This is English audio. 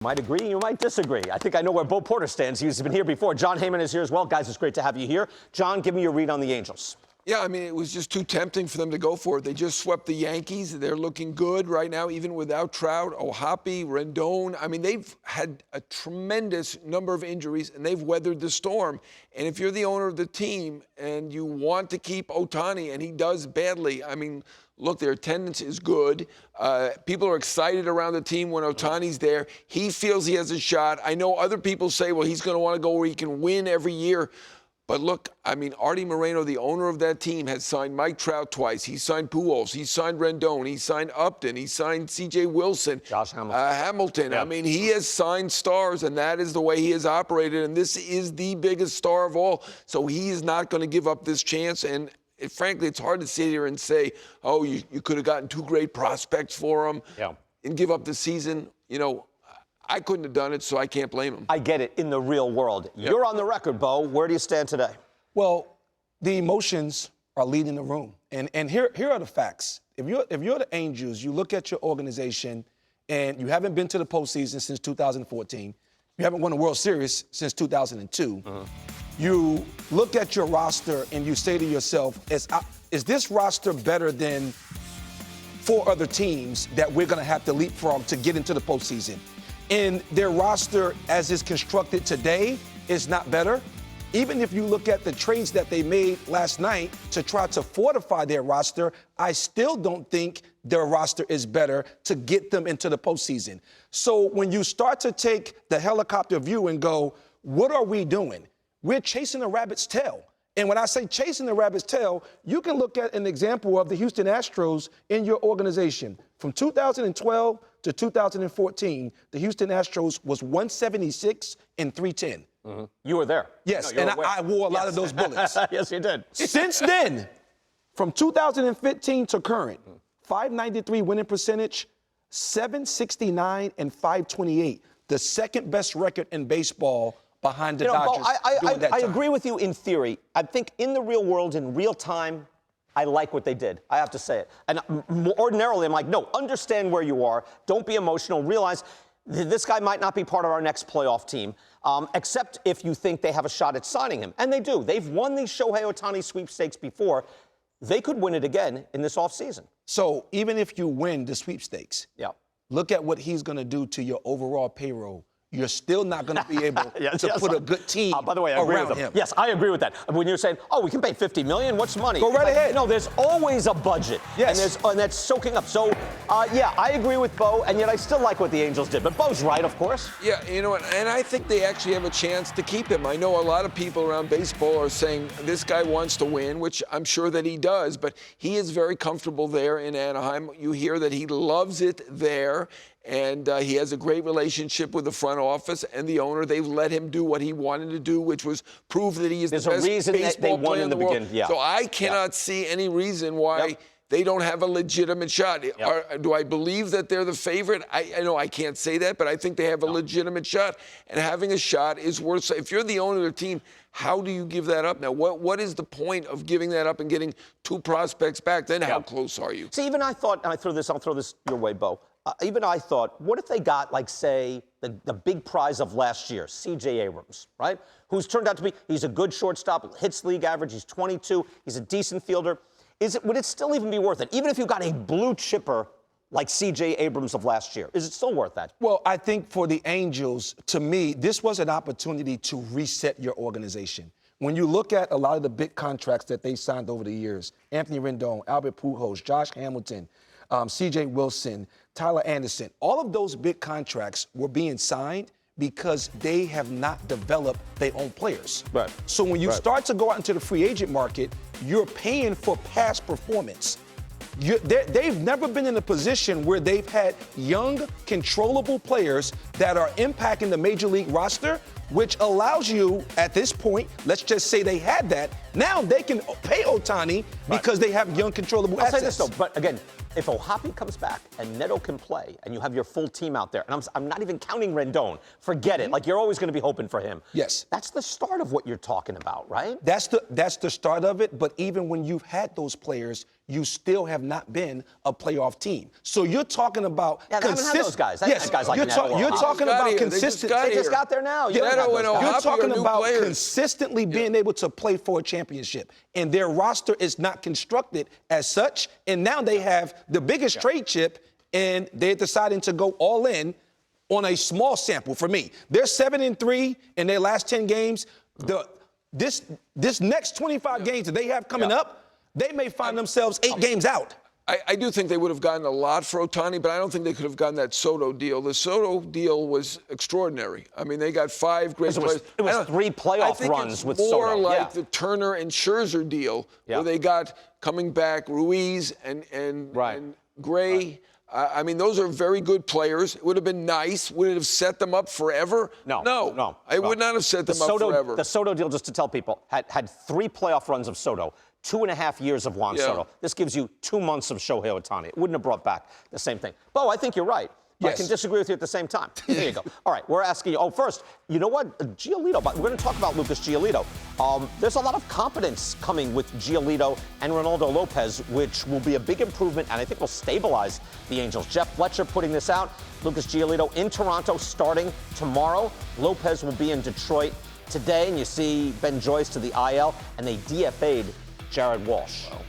Might agree, you might disagree. I think I know where Bo Porter stands. He's been here before. John Heyman is here as well. Guys, it's great to have you here. John, give me your read on the Angels. Yeah, I mean, it was just too tempting for them to go for it. They just swept the Yankees. They're looking good right now, even without Trout, Ohapi, Rendon. I mean, they've had a tremendous number of injuries, and they've weathered the storm. And if you're the owner of the team and you want to keep Ohtani, and he does badly, I mean, look, their attendance is good. People are excited around the team when Ohtani's there. He feels he has a shot. I know other people say, well, he's going to want to go where he can win every year. But look, I mean, Artie Moreno, the owner of that team, has signed Mike Trout twice. He signed Pujols. He signed Rendon. He signed Upton. He signed C.J. Wilson. Josh Hamilton. Yeah. I mean, he has signed stars, and that is the way he has operated. And this is the biggest star of all. So he is not going to give up this chance. And frankly, it's hard to sit here and say, oh, you could have gotten two great prospects for him and give up the season. You know, I couldn't have done it, so I can't blame him. I get it in the real world. Yep. You're on the record, Bo. Where do you stand today? Well, the emotions are leading the room. And here are the facts. If you're the Angels, you look at your organization, and you haven't been to the postseason since 2014. You haven't won a World Series since 2002. You look at your roster, and you say to yourself, is this roster better than 4 other teams that we're going to have to leapfrog to get into the postseason? And their roster, as is constructed today, is not better. Even if you look at the trades that they made last night to try to fortify their roster, I still don't think their roster is better to get them into the postseason. So when you start to take the helicopter view and go, what are we doing? We're chasing a rabbit's tail. And when I say chasing the rabbit's tail, you can look at an example of the Houston Astros in your organization. From 2012 to 2014, the Houston Astros was 176 and 310. You were there. Yes, and I wore a lot of those bullets. Yes, you did. Since then, from 2015 to current, 593 winning percentage, 769 and 528, the second best record in baseball behind the Dodgers. Bo, I agree with you in theory. I think in the real world, in real time, I like what they did. I have to say it. And ordinarily, I'm like, no, understand where you are. Don't be emotional. Realize this guy might not be part of our next playoff team, except if you think they have a shot at signing him. And they do. They've won these Shohei Ohtani sweepstakes before. They could win it again in this offseason. So even if you win the sweepstakes, look at what he's going to do to your overall payroll. You're still not going to be able to put a good team by the way, I agree with him. Yes, I agree with that. When you're saying, oh, we can pay $50 million, what's money? Go right ahead. No, there's always a budget. Yes. And that's soaking up. So, yeah, I agree with Bo, and yet I still like what the Angels did. But Bo's right, of course. Yeah, you know what, and I think they actually have a chance to keep him. I know a lot of people around baseball are saying this guy wants to win, which I'm sure that he does, but he is very comfortable there in Anaheim. You hear that he loves it there. And he has a great relationship with the front office and the owner. They've let him do what he wanted to do, which was prove that he is the best baseball player in the world. So I cannot see any reason why they don't have a legitimate shot. Do I believe that they're the favorite? I know I can't say that, but I think they have a legitimate shot. And having a shot is worth. If you're the owner of the team, how do you give that up? Now, what is the point of giving that up and getting 2 prospects back? Then how close are you? See, even I thought, and I'll throw this your way, Bo. Even I thought, what if they got, like, say, the big prize of last year, C.J. Abrams, right? Who's turned out to be, he's a good shortstop, hits league average, he's 22, he's a decent fielder. Would it still even be worth it? Even if you got a blue chipper like C.J. Abrams of last year, is it still worth that? Well, I think for the Angels, to me, this was an opportunity to reset your organization. When you look at a lot of the big contracts that they signed over the years, Anthony Rendon, Albert Pujols, Josh Hamilton, C.J. Wilson, Tyler Anderson, all of those big contracts were being signed because they have not developed their own players. Right. So when you start to go out into the free agent market, you're paying for past performance. They've never been in a position where they've had young, controllable players that are impacting the major league roster, which allows you, at this point, let's just say they had that. Now they can pay Ohtani because they have young, controllable I'll assets. say this, though, but again, if O'Hoppe comes back and Neto can play and you have your full team out there, and I'm not even counting Rendon, forget it. Like, you're always going to be hoping for him. Yes. That's the start of what you're talking about, right? That's the start of it, but even when you've had those players, you still have not been a playoff team. So you're talking about Yeah, they haven't had those guys. They haven't had guys like Neto or you're O'Hoppe. talking Got about here. They consistent. just They just got there now. You Neto don't have and those guys. You're O'Hoppe talking are new about players. consistently being able to play for a championship. And their roster is not constructed as such. And now they have the biggest trade chip, and they're deciding to go all in on a small sample for me. They're 7-3 in their last 10 games. This next 25 games that they have coming up, they may find themselves 8 games out. I do think they would have gotten a lot for Ohtani, but I don't think they could have gotten that Soto deal. The Soto deal was extraordinary. I mean, they got 5 great players. It was 3 playoff runs with Soto. More like the Turner and Scherzer deal, where they got coming back Ruiz and Gray. Right. I mean, those are very good players. It would have been nice. Would it have set them up forever? No. It would not have set them up forever. The Soto deal, just to tell people, had 3 playoff runs of Soto, 2.5 years of Juan Soto. This gives you 2 months of Shohei Ohtani. It wouldn't have brought back the same thing. Bo, I think you're right. Yes. I can disagree with you at the same time. There you go. All right, we're asking you. Oh, first, you know what? Giolito, but we're going to talk about Lucas Giolito. There's a lot of confidence coming with Giolito and Reynaldo López, which will be a big improvement and I think will stabilize the Angels. Jeff Fletcher putting this out. Lucas Giolito in Toronto starting tomorrow. López will be in Detroit today, and you see Ben Joyce to the IL, and they DFA'd Jared Walsh. Wow.